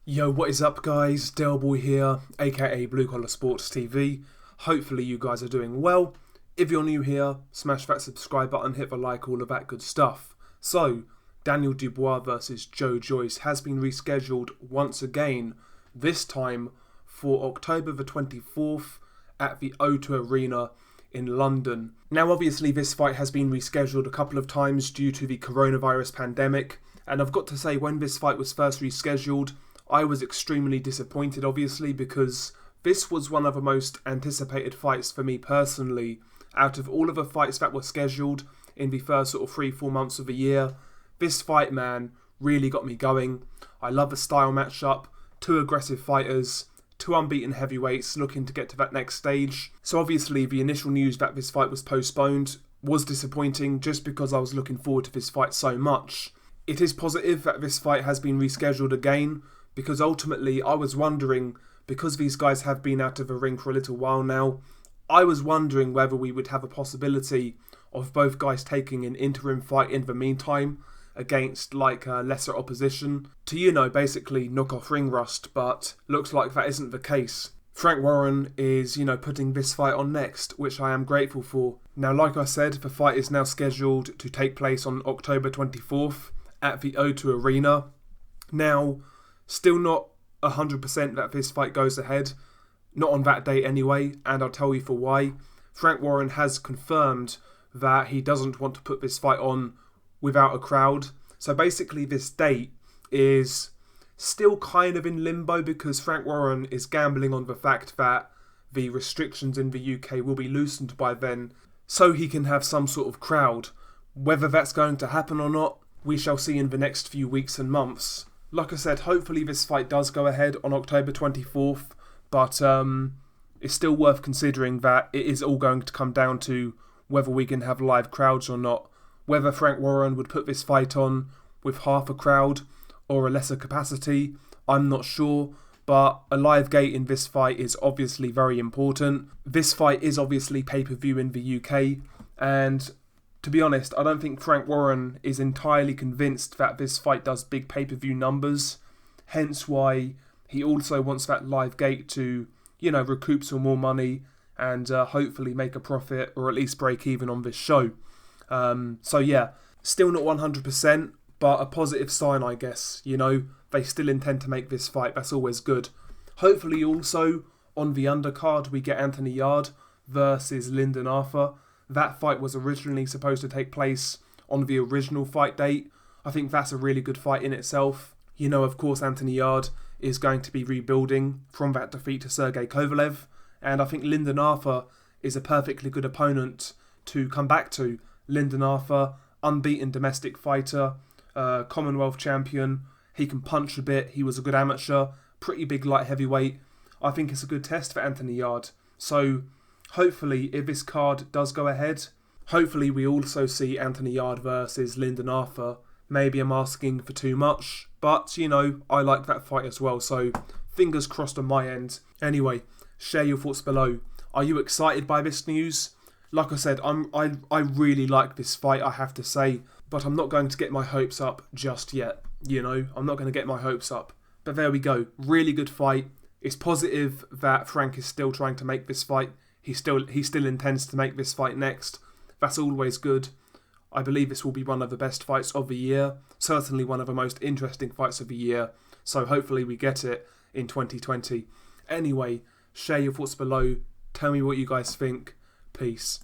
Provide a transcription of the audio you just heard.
Yo, what is up guys? Dubois here, aka Blue Collar Sports TV. Hopefully you guys are doing well. If you're new here, smash that subscribe button, hit the like, all of that good stuff. So, Daniel Dubois versus Joyce has been rescheduled once again, this time for October the 24th at the O2 Arena in London. Now obviously this fight has been rescheduled a couple of times due to the coronavirus pandemic, and I've got to say when this fight was first rescheduled, I was extremely disappointed obviously because this was one of the most anticipated fights for me personally. Out of all of the fights that were scheduled in the first sort of 3-4 months of the year, this fight, man, really got me going. I love the style matchup, two aggressive fighters, two unbeaten heavyweights looking to get to that next stage. So obviously the initial news that this fight was postponed was disappointing just because I was looking forward to this fight so much. It is positive that this fight has been rescheduled again, because ultimately I was wondering, because these guys have been out of the ring for a little while now, I was wondering whether we would have a possibility of both guys taking an interim fight in the meantime against lesser opposition to, basically knock off ring rust, but looks like that isn't the case. Frank Warren is, putting this fight on next, which I am grateful for. Now, like I said, the fight is now scheduled to take place on October 24th at the O2 Arena. Now, still not 100% that this fight goes ahead, not on that date anyway, and I'll tell you for why. Frank Warren has confirmed that he doesn't want to put this fight on without a crowd. So basically this date is still kind of in limbo because Frank Warren is gambling on the fact that the restrictions in the UK will be loosened by then, so he can have some sort of crowd. Whether that's going to happen or not, we shall see in the next few weeks and months. Like I said, hopefully this fight does go ahead on October 24th, but it's still worth considering that it is all going to come down to whether we can have live crowds or not. Whether Frank Warren would put this fight on with half a crowd or a lesser capacity, I'm not sure, but a live gate in this fight is obviously very important. This fight is obviously pay-per-view in the UK, and to be honest, I don't think Frank Warren is entirely convinced that this fight does big pay-per-view numbers, hence why he also wants that live gate to, recoup some more money and hopefully make a profit or at least break even on this show. So yeah, still not 100%, but a positive sign, I guess. They still intend to make this fight, that's always good. Hopefully also, on the undercard, we get Anthony Yarde versus Lyndon Arthur. That fight was originally supposed to take place on the original fight date. I think that's a really good fight in itself. Of course, Anthony Yarde is going to be rebuilding from that defeat to Sergey Kovalev, and I think Lyndon Arthur is a perfectly good opponent to come back to. Lyndon Arthur, unbeaten domestic fighter, Commonwealth champion. He can punch a bit. He was a good amateur, pretty big light heavyweight. I think it's a good test for Anthony Yarde. So hopefully, if this card does go ahead, hopefully we also see Anthony Yarde versus Lyndon Arthur. Maybe I'm asking for too much, but I like that fight as well, so fingers crossed on my end. Anyway, share your thoughts below. Are you excited by this news? Like I said, I really like this fight, I have to say, but I'm not going to get my hopes up just yet. I'm not going to get my hopes up. But there we go, really good fight. It's positive that Frank is still trying to make this fight. He still intends to make this fight next. That's always good. I believe this will be one of the best fights of the year. Certainly one of the most interesting fights of the year. So hopefully we get it in 2020. Anyway, share your thoughts below. Tell me what you guys think. Peace.